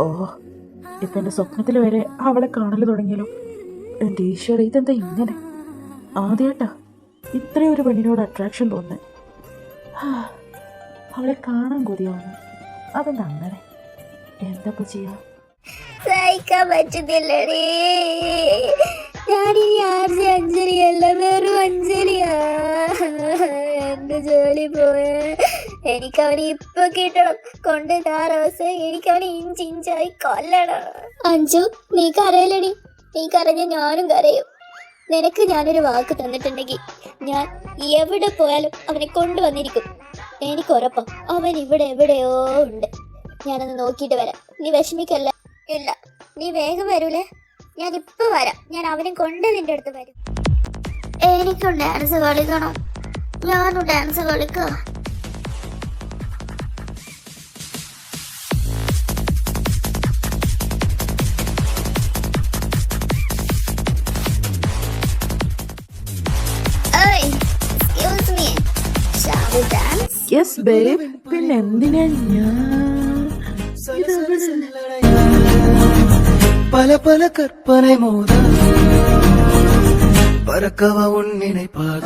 ഓ, ഇപ്പൊ എന്റെ സ്വപ്നത്തിൽ വരെ അവളെ കാണല് തുടങ്ങിയല്ലോ. എന്റെ ഈശ്വര, ഇതെന്താ ഇങ്ങനെ? ആദ്യമായിട്ടാ ഇത്രയും ഒരു പെണ്ണിനോട് അട്രാക്ഷൻ തോന്നുന്നത്. അവളെ കാണാൻ കൊതിയാവുന്നു. അതെന്താ അങ്ങനെ? എന്താ ചെയ്യാ? സഹിക്കാൻ പറ്റുന്നില്ലടേ. ഞാനിനി ആർജി അഞ്ജലിയല്ല, വെറും അഞ്ജലിയാ. എന്റെ ജോലി പോയ എനിക്കവനെ ഇപ്പൊ കിട്ടണം. കൊണ്ട് താറവസ്ഥ എനിക്കവനെ ഇഞ്ചിഞ്ചായി കൊല്ലണം. അഞ്ജു, നീ കരയിലടി. നീ കരഞ്ഞ ഞാനും കരയും. നിനക്ക് ഞാനൊരു വാക്ക് തന്നിട്ടുണ്ടെങ്കിൽ ഞാൻ എവിടെ പോയാലും അവനെ കൊണ്ടുവന്നിരിക്കും. എനിക്കുറപ്പാ അവൻ ഇവിടെ എവിടെയോ ഉണ്ട്. ഞാനൊന്ന് നോക്കിയിട്ട് വരാം. നീ വിഷമിക്കല്ല. ഇല്ല, നീ വേഗം വരൂലേ? ഞാനിപ്പോ വരാം. ഞാൻ അവനെ കൊണ്ട് നിന്റെ അടുത്ത് വരും. എനിക്കും ഡാൻസ് കളിക്കണം. ഞാനും ഡാൻസ് കളിക്കാം. Yes babe. പിന്നെ എന്തിനാ ഞാൻ பல பல கற்பனை மோத பறக்கவ உன் நினைப்பாக